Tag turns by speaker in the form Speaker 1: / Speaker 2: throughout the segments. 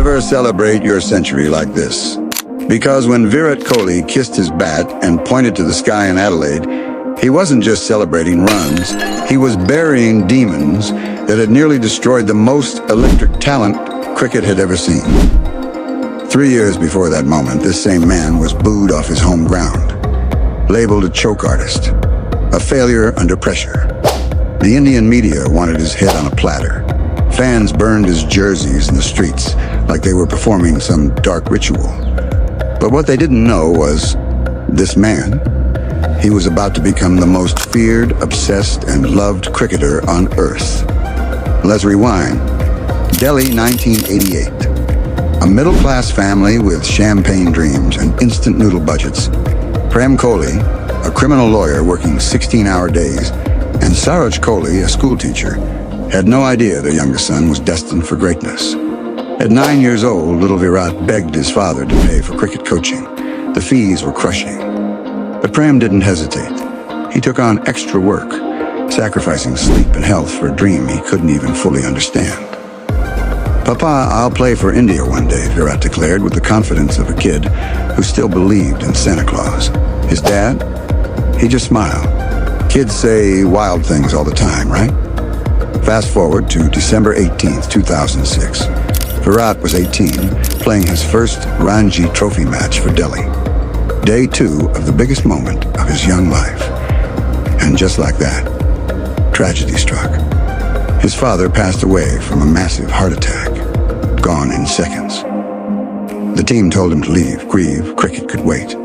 Speaker 1: Never celebrate your century like this. Because when Virat Kohli kissed his bat and pointed to the sky in Adelaide, he wasn't just celebrating runs, he was burying demons that had nearly destroyed the most electric talent cricket had ever seen. 3 years before that moment, this same man was booed off his home ground, labeled a choke artist, a failure under pressure. The Indian media wanted his head on a platter. Fans burned his jerseys in the streets like they were performing some dark ritual. But what they didn't know was, this man, he was about to become the most feared, obsessed, and loved cricketer on earth. Let's rewind. Delhi, 1988. A middle-class family with champagne dreams and instant noodle budgets. Prem Kohli, a criminal lawyer working 16-hour days, and Saroj Kohli, a schoolteacher, had no idea their youngest son was destined for greatness. At 9 years old, little Virat begged his father to pay for cricket coaching. The fees were crushing. But Prem didn't hesitate. He took on extra work, sacrificing sleep and health for a dream he couldn't even fully understand. "Papa, I'll play for India one day," Virat declared with the confidence of a kid who still believed in Santa Claus. His dad? He just smiled. Kids say wild things all the time, right? Fast forward to December 18th, 2006. Virat was 18, playing his first Ranji Trophy match for Delhi. Day 2 of the biggest moment of his young life. And just like that, tragedy struck. His father passed away from a massive heart attack, gone in seconds. The team told him to leave, grieve, cricket could wait.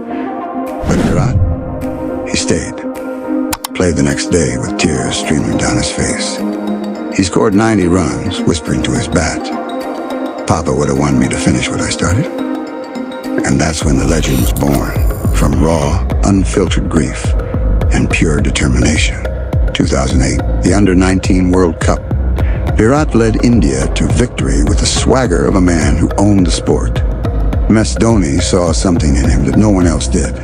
Speaker 1: But Virat, he stayed. Played the next day with tears streaming down his face. He scored 90 runs, whispering to his bat, "Papa would have wanted me to finish what I started." And that's when the legend was born, from raw, unfiltered grief and pure determination. 2008, the Under-19 World Cup. Virat led India to victory with the swagger of a man who owned the sport. MS Dhoni saw something in him that no one else did.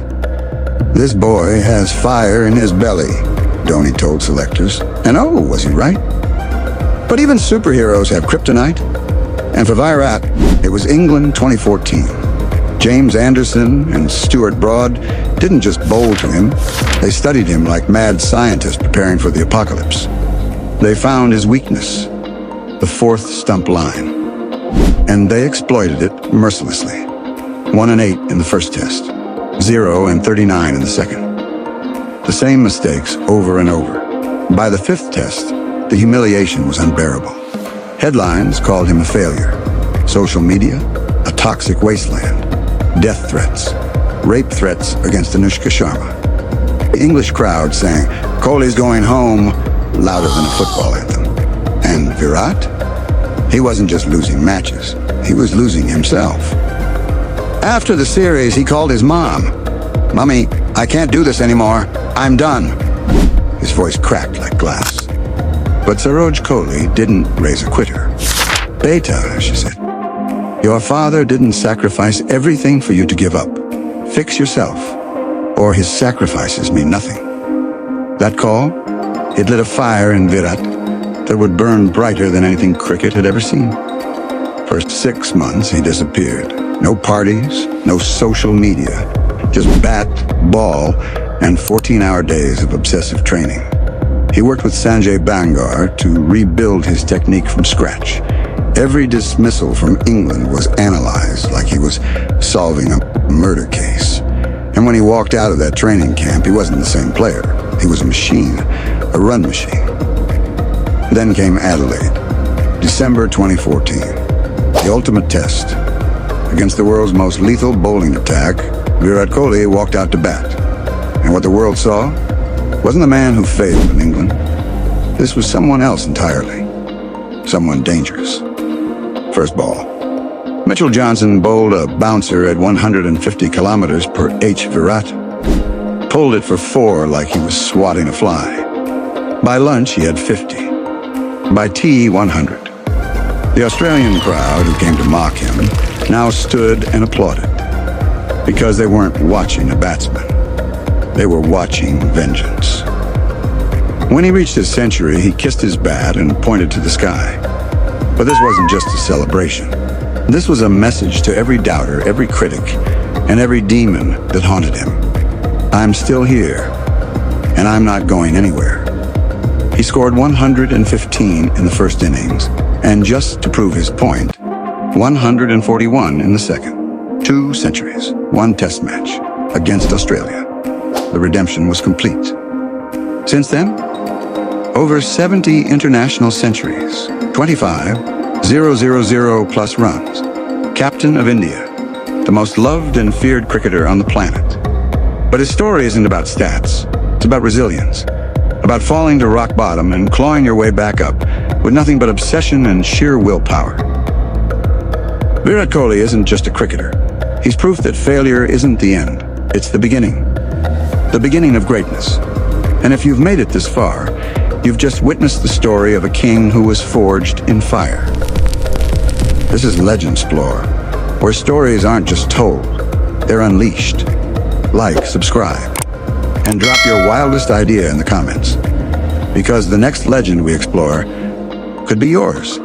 Speaker 1: "This boy has fire in his belly," Dhoni told selectors. And oh, was he right? But even superheroes have kryptonite. And for Virat, it was England 2014. James Anderson and Stuart Broad didn't just bowl to him, they studied him like mad scientists preparing for the apocalypse. They found his weakness, the fourth stump line, and they exploited it mercilessly. 1-8 in the first test, 0-39 in the second. The same mistakes over and over. By the fifth test, the humiliation was unbearable. Headlines called him a failure. Social media, a toxic wasteland. Death threats, rape threats against Anushka Sharma. The English crowd sang, "Kohli's going home," louder than a football anthem. And Virat? He wasn't just losing matches, he was losing himself. After the series, he called his mom. "Mommy, I can't do this anymore. I'm done." His voice cracked like glass. But Saroj Kohli didn't raise a quitter. "Beta," she said, "your father didn't sacrifice everything for you to give up. Fix yourself, or his sacrifices mean nothing." That call, it lit a fire in Virat that would burn brighter than anything cricket had ever seen. For 6 months, he disappeared. No parties, no social media, just bat, ball, and 14-hour days of obsessive training. He worked with Sanjay Bangar to rebuild his technique from scratch. Every dismissal from England was analyzed like he was solving a murder case. And when he walked out of that training camp, he wasn't the same player. He was a machine, a run machine. Then came Adelaide, December 2014, the ultimate test. Against the world's most lethal bowling attack, Virat Kohli walked out to bat. And what the world saw wasn't the man who failed in England. This was someone else entirely. Someone dangerous. First ball. Mitchell Johnson bowled a bouncer at 150 kilometers per h. Virat pulled it for 4 like he was swatting a fly. By lunch, he had 50. By tea, 100. The Australian crowd who came to mock him now stood and applauded because they weren't watching a batsman. They were watching vengeance. When he reached his century, he kissed his bat and pointed to the sky. But this wasn't just a celebration. This was a message to every doubter, every critic, and every demon that haunted him. I'm still here, and I'm not going anywhere. He scored 115 in the first innings, and just to prove his point, 141 in the second. 2 centuries, 1 test match against Australia. The redemption was complete. Since then, over 70 international centuries, 25 000 plus runs. Captain of India, the most loved and feared cricketer on the planet. But his story isn't about stats. It's about resilience, about falling to rock bottom and clawing your way back up with nothing but obsession and sheer willpower. Virat Kohli isn't just a cricketer. He's proof that failure isn't the end. It's the beginning of greatness. And if you've made it this far, you've just witnessed the story of a king who was forged in fire. This is Legends Lore, where stories aren't just told, they're unleashed. Like, subscribe, and drop your wildest idea in the comments, because the next legend we explore could be yours.